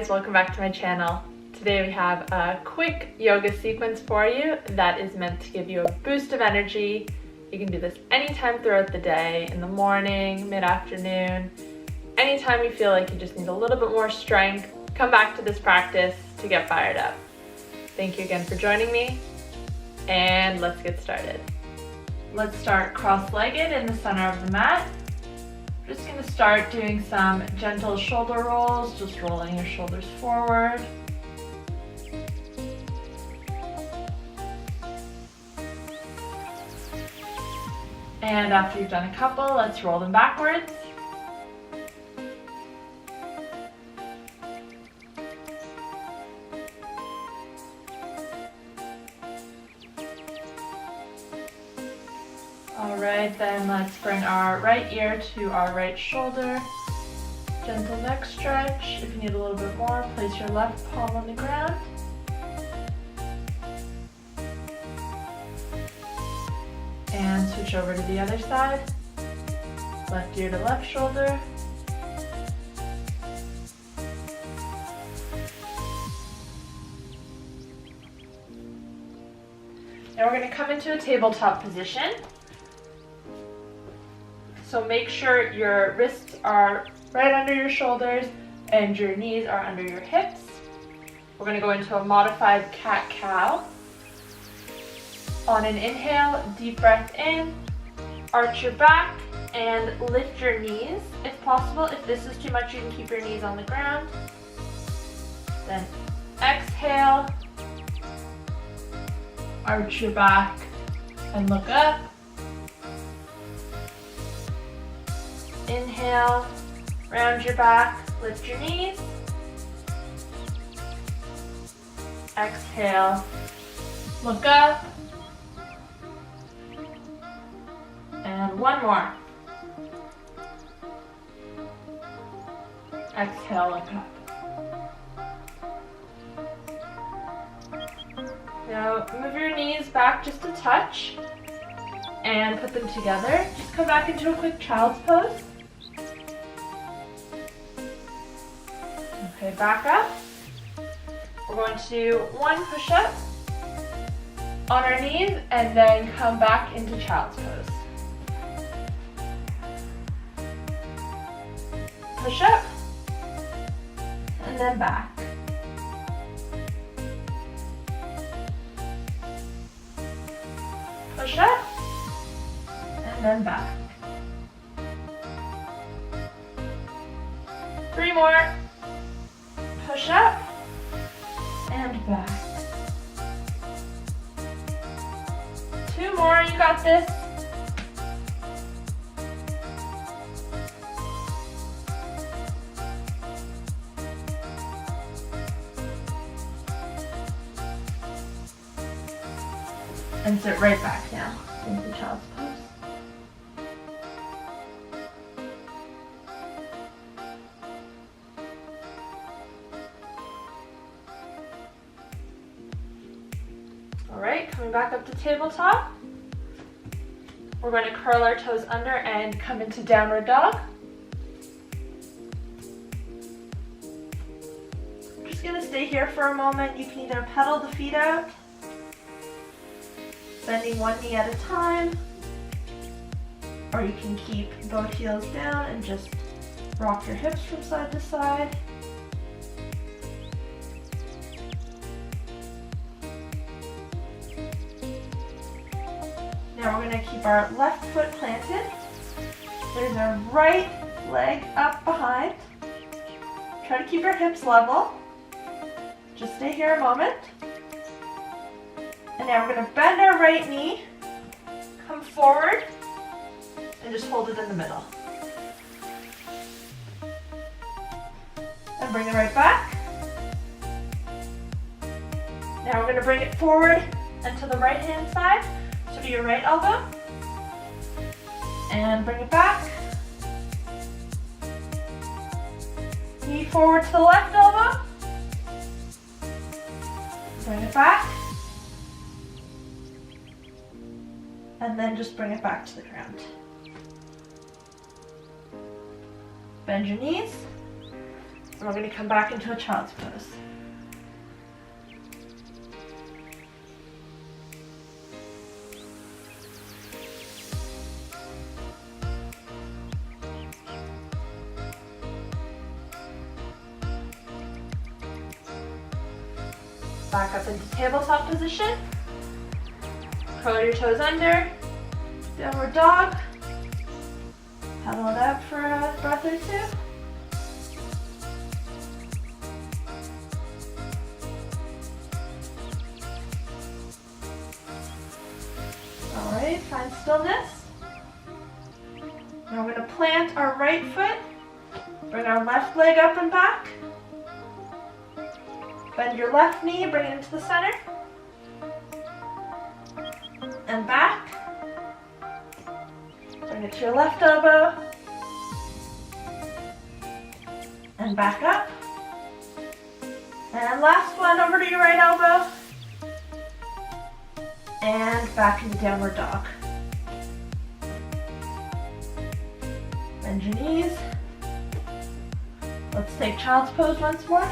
guys, welcome back to my channel. Today we have a quick yoga sequence for you that is meant to give you a boost of energy. You can do this anytime throughout the day, in the morning, mid-afternoon, anytime you feel like you just need a little bit more strength. Come back to this practice to get fired up. Thank you again for joining me, and let's get started. Let's start cross-legged in the center of the mat. Just going to start doing some gentle shoulder rolls, just rolling your shoulders forward. And after you've done a couple, let's roll them backwards. Alright, then let's bring our right ear to our right shoulder. Gentle neck stretch. If you need a little bit more, place your left palm on the ground. And switch over to the other side. Left ear to left shoulder. Now we're going to come into a tabletop position. So make sure your wrists are right under your shoulders and your knees are under your hips. We're going to go into a modified cat-cow. On an inhale, deep breath in, arch your back and lift your knees if possible. If this is too much, you can keep your knees on the ground. Then exhale, arch your back and look up. Inhale, round your back, lift your knees. Exhale, look up. And one more. Exhale, look up. Now move your knees back just a touch and put them together. Just come back into a quick child's pose. Okay, back up. We're going to do one push-up on our knees and then come back into child's pose. Push up and then back. Push up and then back. 3 more. Push up and back. 2 more, you got this. And sit right back now into child's pose. Alright, coming back up to tabletop. We're going to curl our toes under and come into downward dog. I'm just going to stay here for a moment. You can either pedal the feet out, bending one knee at a time, or you can keep both heels down and just rock your hips from side to side. Now we're going to keep our left foot planted. There's our right leg up behind. Try to keep your hips level. Just stay here a moment. And now we're going to bend our right knee, come forward, and just hold it in the middle. And bring it right back. Now we're going to bring it forward and to the right hand side. So to your right elbow. And bring it back. Knee forward to the left elbow. Bring it back. And then just bring it back to the ground. Bend your knees. And we're going to come back into a child's pose. Back up into tabletop position. Curl your toes under. Downward dog. Paddle it out for a breath or two. Alright, find stillness. Now we're going to plant our right foot. Bring our left leg up and back. Bend your left knee, bring it into the center. And back. Bring it to your left elbow. And back up. And last one, over to your right elbow. And back into downward dog. Bend your knees. Let's take child's pose once more.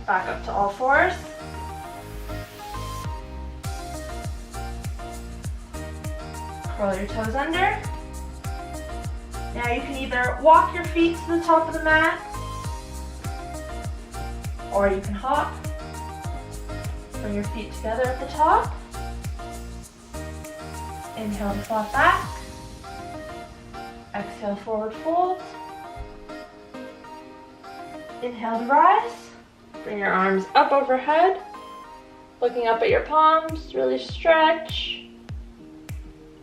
Back up to all fours. Curl your toes under. Now you can either walk your feet to the top of the mat, or you can hop. Bring your feet together at the top. Inhale to flat back. Exhale, forward fold. Inhale to rise. Bring your arms up overhead, looking up at your palms, really stretch.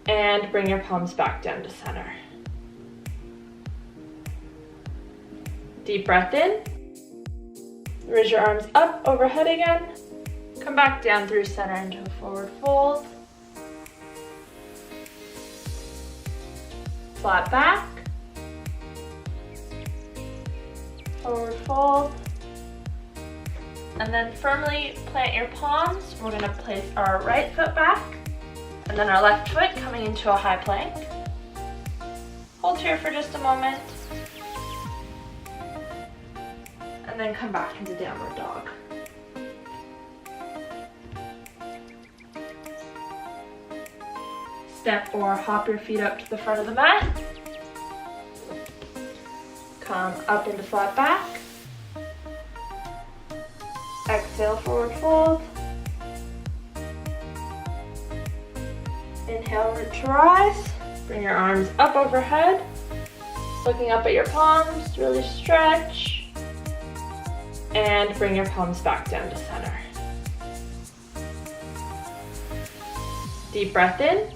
And bring your palms back down to center. Deep breath in. Raise your arms up overhead again. Come back down through center into a forward fold. Flat back. Forward fold. And then firmly plant your palms. We're going to place our right foot back. And then our left foot coming into a high plank. Hold here for just a moment. And then come back into downward dog. Step or hop your feet up to the front of the mat. Come up into flat back. Exhale, forward fold. Inhale, root to rise. Bring your arms up overhead, looking up at your palms, really stretch. And bring your palms back down to center. Deep breath in.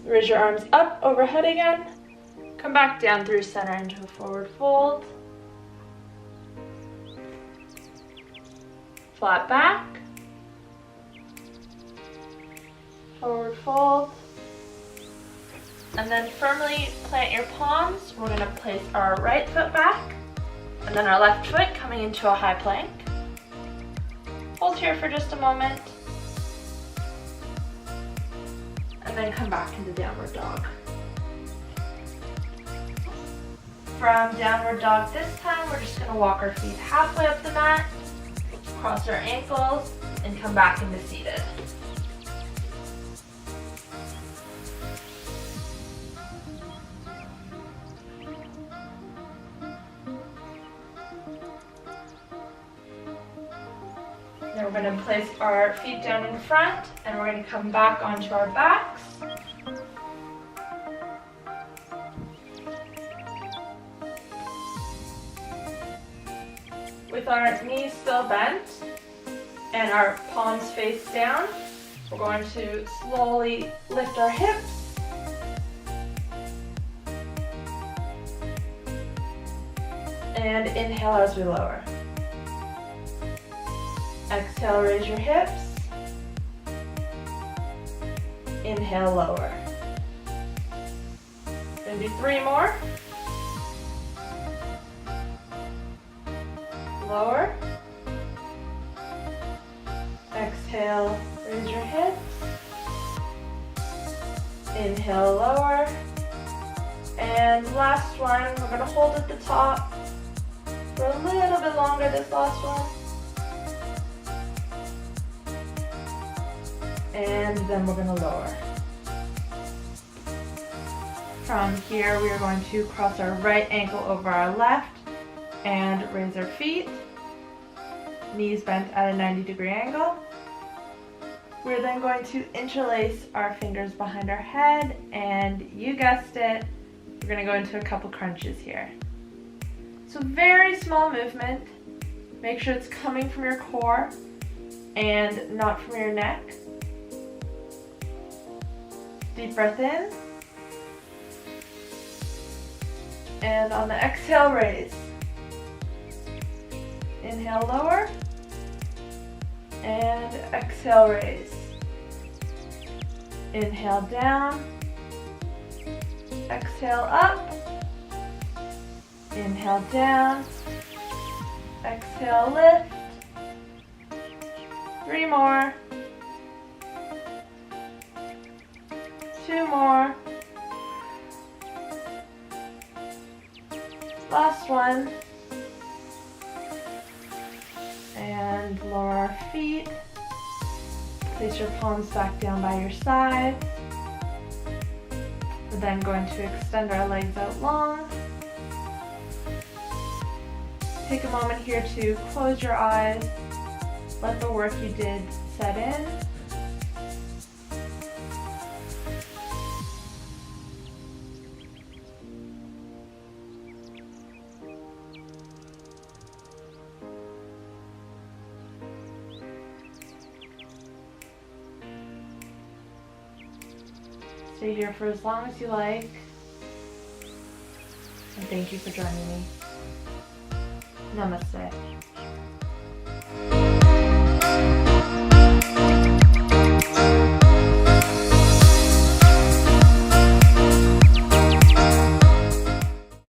Raise your arms up overhead again. Come back down through center into a forward fold. Flat back. Forward fold. And then firmly plant your palms. We're going to place our right foot back. And then our left foot coming into a high plank. Hold here for just a moment. And then come back into downward dog. From downward dog this time, we're just going to walk our feet halfway up the mat, cross our ankles, and come back into seated. Now we're going to place our feet down in front, and we're going to come back onto our backs. With our knees still bent and our palms face down, we're going to slowly lift our hips. And inhale as we lower. Exhale, raise your hips. Inhale, lower. Gonna do 3 more. lower. Exhale, raise your hips. Inhale, lower. And last one, we're going to hold at the top for a little bit longer, this last one. And then we're going to lower. From here, we are going to cross our right ankle over our left and raise our feet. Knees bent at a 90-degree angle. We're then going to interlace our fingers behind our head, and you guessed it, we're going to go into a couple crunches here. So very small movement. Make sure it's coming from your core and not from your neck. Deep breath in. And on the exhale, raise. Inhale, lower. And exhale, raise. Inhale, down. Exhale, up. Inhale, down. Exhale, lift. 3 more. 2 more. Last one. And lower our feet. Place your palms back down by your sides. We're then going to extend our legs out long. Take a moment here to close your eyes. Let the work you did set in. Stay here for as long as you like. And thank you for joining me. Namaste.